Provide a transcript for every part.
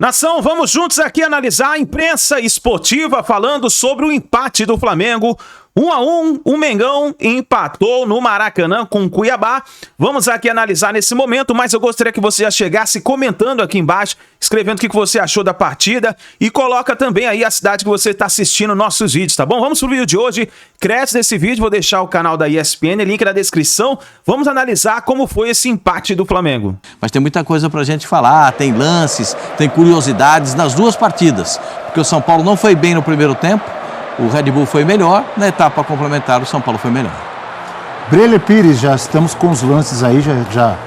Nação, vamos juntos aqui analisar a imprensa esportiva falando sobre o empate do Flamengo. 1-1, o Mengão empatou no Maracanã com o Cuiabá. Vamos aqui analisar nesse momento, mas eu gostaria que você já chegasse comentando aqui embaixo, escrevendo o que você achou da partida e coloca também aí a cidade que você está assistindo nossos vídeos, tá bom? Vamos pro vídeo de hoje, crédito desse vídeo, vou deixar o canal da ESPN, link na descrição. Vamos analisar como foi esse empate do Flamengo. Mas tem muita coisa pra gente falar, tem lances, tem curiosidades nas duas partidas, porque o São Paulo não foi bem no primeiro tempo, o Red Bull foi melhor, na etapa complementar o São Paulo foi melhor. Breler Pires, já estamos com os lances aí, já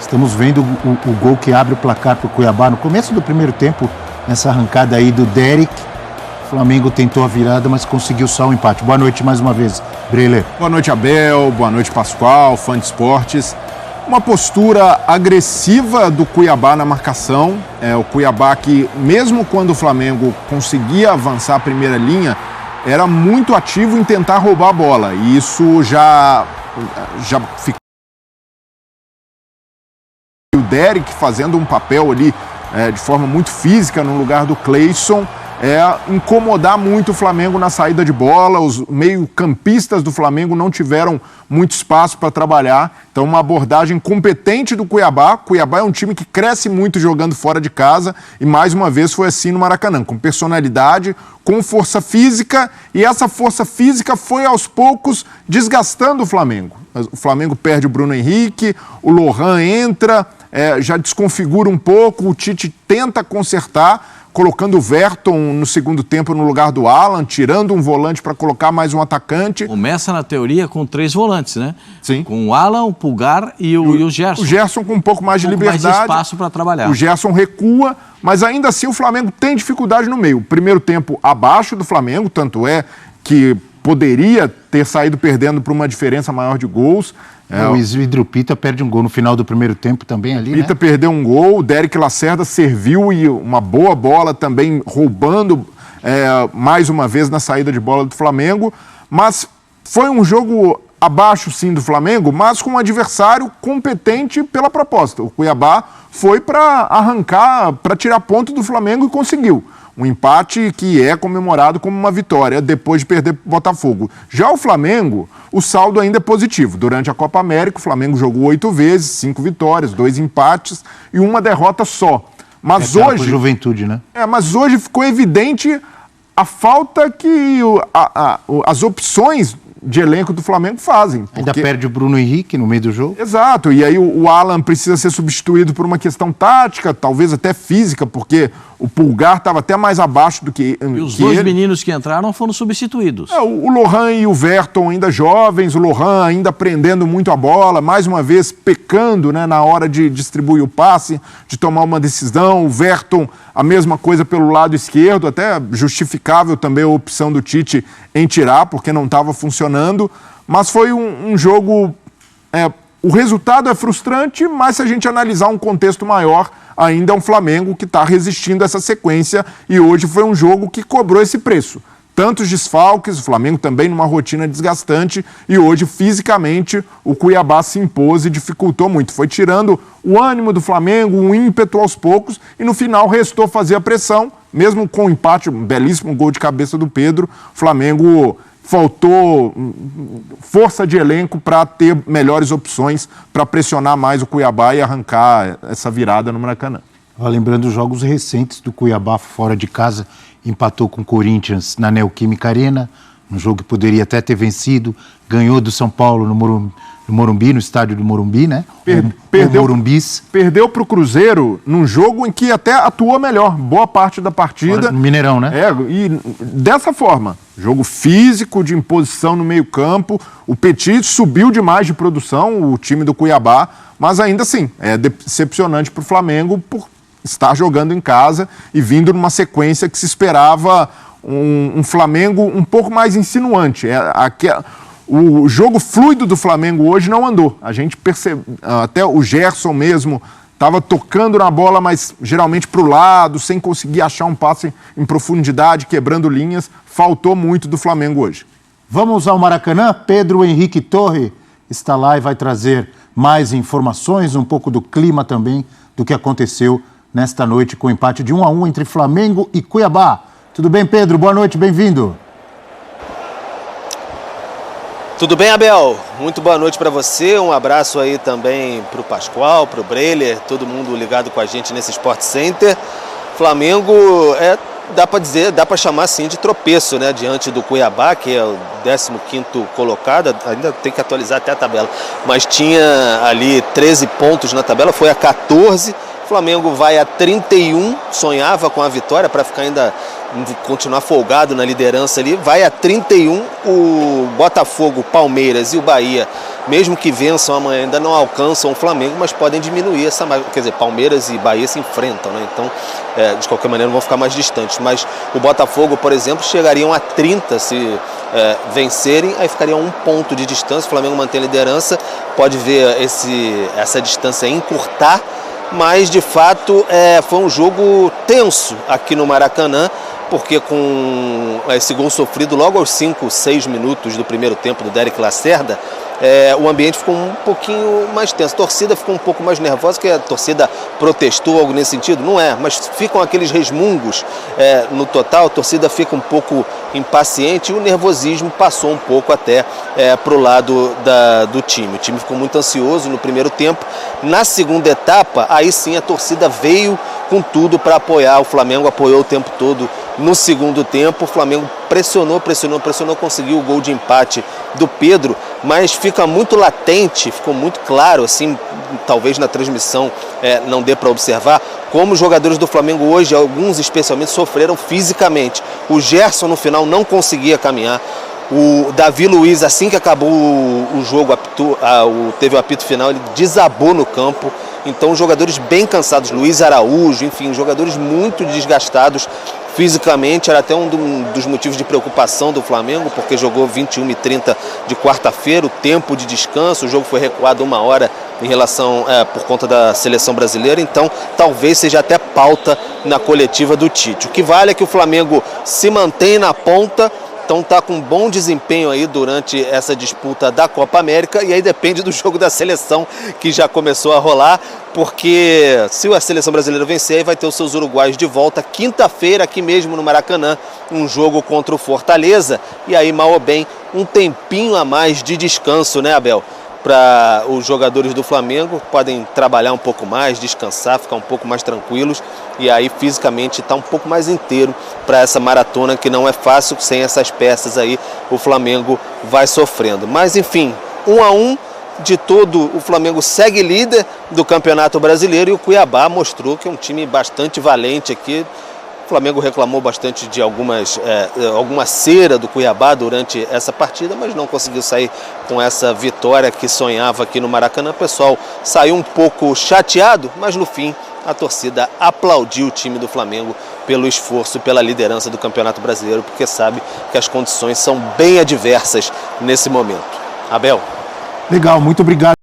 estamos vendo o gol que abre o placar para o Cuiabá. No começo do primeiro tempo, nessa arrancada aí do Derek, o Flamengo tentou a virada, mas conseguiu só o empate. Boa noite mais uma vez, Breler. Boa noite, Abel, boa noite, Pascoal, fã de esportes. Uma postura agressiva do Cuiabá na marcação. O Cuiabá que, mesmo quando o Flamengo conseguia avançar a primeira linha, era muito ativo em tentar roubar a bola. E isso já ficou. O Derek fazendo um papel ali de forma muito física no lugar do Cleison, incomodar muito o Flamengo na saída de bola. Os meio-campistas do Flamengo não tiveram muito espaço para trabalhar. Então, uma abordagem competente do Cuiabá. Cuiabá é um time que cresce muito jogando fora de casa e, mais uma vez, foi assim no Maracanã, com personalidade, com força física, e essa força física foi, aos poucos, desgastando o Flamengo. O Flamengo perde o Bruno Henrique, o Lohan entra, já desconfigura um pouco, o Tite tenta consertar, colocando o Verton no segundo tempo no lugar do Alan, tirando um volante para colocar mais um atacante. Começa, na teoria, com 3 volantes, né? Sim. Com o Alan, o Pulgar e o Gerson. O Gerson com um pouco mais de liberdade. Mais espaço para trabalhar. O Gerson recua, mas ainda assim o Flamengo tem dificuldade no meio. Primeiro tempo abaixo do Flamengo, tanto é que poderia ter saído perdendo por uma diferença maior de gols. O Isidro Pita perde um gol no final do primeiro tempo também ali, Pita perdeu um gol, o Derek Lacerda serviu e uma boa bola também roubando mais uma vez na saída de bola do Flamengo. Mas foi um jogo abaixo sim do Flamengo, mas com um adversário competente pela proposta. O Cuiabá foi para arrancar, para tirar ponto do Flamengo e conseguiu. Um empate que é comemorado como uma vitória depois de perder para o Botafogo. Já o Flamengo, o saldo ainda é positivo. Durante a Copa América, o Flamengo jogou 8 vezes, 5 vitórias, 2 empates e uma derrota só. Mas hoje... Juventude, né? Mas hoje ficou evidente a falta que as opções de elenco do Flamengo fazem. Ainda perde o Bruno Henrique no meio do jogo. Exato, e aí o Alan precisa ser substituído por uma questão tática, talvez até física, porque o Pulgar estava até mais abaixo do que E os dois meninos que entraram foram substituídos. O Lohan e o Verton ainda jovens, o Lohan ainda aprendendo muito a bola, mais uma vez pecando, né, na hora de distribuir o passe, de tomar uma decisão. O Verton, a mesma coisa pelo lado esquerdo, até justificável também a opção do Tite em tirar, porque não estava funcionando. Mas foi um jogo... O resultado é frustrante, mas se a gente analisar um contexto maior, ainda é um Flamengo que está resistindo a essa sequência e hoje foi um jogo que cobrou esse preço. Tantos desfalques, o Flamengo também numa rotina desgastante e hoje, fisicamente, o Cuiabá se impôs e dificultou muito. Foi tirando o ânimo do Flamengo, um ímpeto aos poucos e no final restou fazer a pressão, mesmo com o empate, um belíssimo gol de cabeça do Pedro, o Flamengo... Faltou força de elenco para ter melhores opções para pressionar mais o Cuiabá e arrancar essa virada no Maracanã. Lembrando os jogos recentes do Cuiabá fora de casa, empatou com o Corinthians na Neoquímica Arena, um jogo que poderia até ter vencido, ganhou do São Paulo no Morumbi, no estádio do Morumbi, né? Perdeu para o Cruzeiro num jogo em que até atuou melhor, boa parte da partida. No Mineirão, né? E dessa forma, jogo físico, de imposição no meio campo, o Petit subiu demais de produção, o time do Cuiabá, mas ainda assim, é decepcionante para o Flamengo por estar jogando em casa e vindo numa sequência que se esperava um Flamengo um pouco mais insinuante. O jogo fluido do Flamengo hoje não andou. A gente percebe, até o Gerson mesmo estava tocando na bola, mas geralmente para o lado, sem conseguir achar um passe em profundidade, quebrando linhas. Faltou muito do Flamengo hoje. Vamos ao Maracanã. Pedro Henrique Torre está lá e vai trazer mais informações, um pouco do clima também, do que aconteceu nesta noite com o empate de 1-1 entre Flamengo e Cuiabá. Tudo bem, Pedro? Boa noite, bem-vindo. Tudo bem, Abel? Muito boa noite para você. Um abraço aí também para o Pascoal, para o Breiler, todo mundo ligado com a gente nesse Sport Center. Flamengo dá para dizer, dá para chamar assim de tropeço, né? Diante do Cuiabá, que é o 15º colocado, ainda tem que atualizar até a tabela, mas tinha ali 13 pontos na tabela, foi a 14. O Flamengo vai a 31, sonhava com a vitória para ficar ainda, continuar folgado na liderança ali, vai a 31, o Botafogo, Palmeiras e o Bahia, mesmo que vençam amanhã, ainda não alcançam o Flamengo, mas podem diminuir essa margem, quer dizer, Palmeiras e Bahia se enfrentam, né? Então, de qualquer maneira, vão ficar mais distantes, mas o Botafogo, por exemplo, chegariam a 30 se vencerem, aí ficaria 1 ponto de distância, o Flamengo mantém a liderança, pode ver essa distância encurtar, mas de fato foi um jogo tenso aqui no Maracanã, porque com esse gol sofrido logo aos 5, 6 minutos do primeiro tempo do Derek Lacerda, o ambiente ficou um pouquinho mais tenso. A torcida ficou um pouco mais nervosa, que a torcida protestou, algo nesse sentido? Não é, mas ficam aqueles resmungos no total, a torcida fica um pouco impaciente e o nervosismo passou um pouco até para o lado do time. O time ficou muito ansioso no primeiro tempo. Na segunda etapa, aí sim a torcida veio com tudo para apoiar. O Flamengo apoiou o tempo todo. No segundo tempo, o Flamengo pressionou, conseguiu o gol de empate do Pedro, mas fica muito latente, ficou muito claro, assim, talvez na transmissão não dê para observar, como os jogadores do Flamengo hoje, alguns especialmente, sofreram fisicamente. O Gerson no final não conseguia caminhar. O Davi Luiz, assim que acabou o jogo, teve o apito final, ele desabou no campo. Então, jogadores bem cansados, Luiz Araújo, enfim, jogadores muito desgastados fisicamente. Era até um dos motivos de preocupação do Flamengo, porque jogou 21h30 de quarta-feira, o tempo de descanso, o jogo foi recuado 1 hora em relação, por conta da seleção brasileira, então talvez seja até pauta na coletiva do Tite. O que vale é que o Flamengo se mantém na ponta, então está com um bom desempenho aí durante essa disputa da Copa América, e aí depende do jogo da seleção que já começou a rolar, porque se a seleção brasileira vencer, aí vai ter os seus uruguaios de volta quinta-feira aqui mesmo no Maracanã, um jogo contra o Fortaleza, e aí mal ou bem um tempinho a mais de descanso, né, Abel? Para os jogadores do Flamengo, podem trabalhar um pouco mais, descansar, ficar um pouco mais tranquilos e aí fisicamente estar um pouco mais inteiro para essa maratona que não é fácil, sem essas peças aí o Flamengo vai sofrendo. Mas enfim, 1-1 de todo, o Flamengo segue líder do Campeonato Brasileiro e o Cuiabá mostrou que é um time bastante valente aqui. O Flamengo reclamou bastante de alguma cera do Cuiabá durante essa partida, mas não conseguiu sair com essa vitória que sonhava aqui no Maracanã. O pessoal saiu um pouco chateado, mas no fim a torcida aplaudiu o time do Flamengo pelo esforço, pela liderança do Campeonato Brasileiro, porque sabe que as condições são bem adversas nesse momento. Abel. Legal, muito obrigado.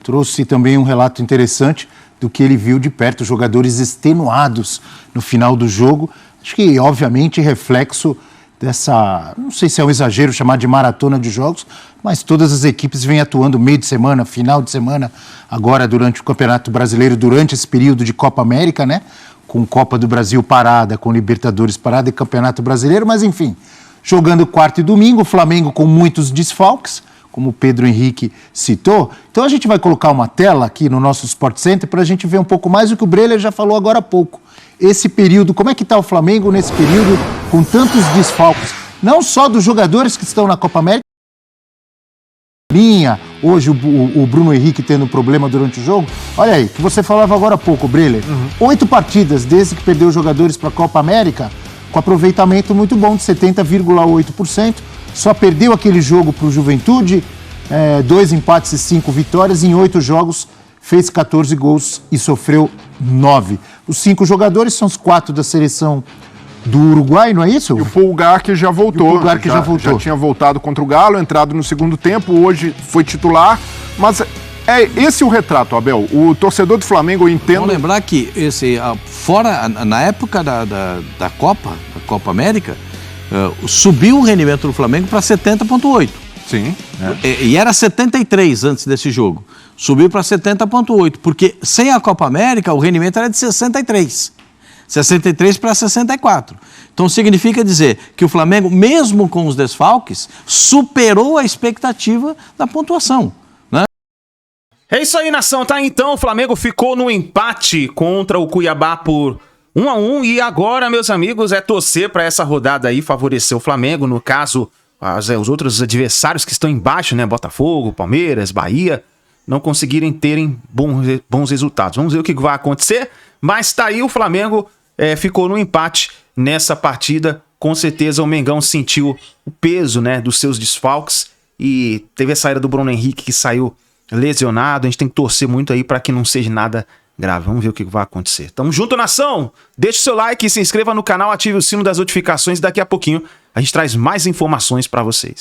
Trouxe também um relato interessante do que ele viu de perto, jogadores extenuados no final do jogo. Acho que, obviamente, reflexo dessa, não sei se é um exagero chamar de maratona de jogos, mas todas as equipes vêm atuando meio de semana, final de semana, agora durante o Campeonato Brasileiro, durante esse período de Copa América, né? Com Copa do Brasil parada, com Libertadores parada e Campeonato Brasileiro, mas enfim, jogando quarta e domingo, o Flamengo com muitos desfalques, como o Pedro Henrique citou. Então a gente vai colocar uma tela aqui no nosso Sport Center para a gente ver um pouco mais do que o Breiler já falou agora há pouco. Esse período, como é que está o Flamengo nesse período com tantos desfalques? Não só dos jogadores que estão na Copa América, hoje o Bruno Henrique tendo problema durante o jogo. Olha aí, que você falava agora há pouco, Breiler. 8 partidas desde que perdeu jogadores para a Copa América, com aproveitamento muito bom de 70,8%. Só perdeu aquele jogo para o Juventude, 2 empates e 5 vitórias. Em 8 jogos, fez 14 gols e sofreu 9. Os 5 jogadores são os 4 da seleção do Uruguai, não é isso? E o Pulgar que já voltou. Já tinha voltado contra o Galo, entrado no segundo tempo, hoje foi titular. Mas esse o retrato, Abel. O torcedor do Flamengo, eu entendo... Vamos lembrar que na época da Copa América, subiu o rendimento do Flamengo para 70,8. Sim. E era 73 antes desse jogo. subiu para 70,8, porque sem a Copa América o rendimento era de 63. 63 para 64. Então significa dizer que o Flamengo, mesmo com os desfalques, superou a expectativa da pontuação. É isso aí, nação, tá? Então o Flamengo ficou no empate contra o Cuiabá por 1-1 e agora, meus amigos, é torcer para essa rodada aí favorecer o Flamengo, no caso, os outros adversários que estão embaixo, né? Botafogo, Palmeiras, Bahia, não conseguirem terem bons resultados. Vamos ver o que vai acontecer, mas tá aí, o Flamengo ficou no empate nessa partida. Com certeza o Mengão sentiu o peso, né, dos seus desfalques e teve a saída do Bruno Henrique, que saiu lesionado. A gente tem que torcer muito aí para que não seja nada grave. Vamos ver o que vai acontecer. Tamo junto, nação! Deixe o seu like, se inscreva no canal, ative o sino das notificações e daqui a pouquinho a gente traz mais informações para vocês.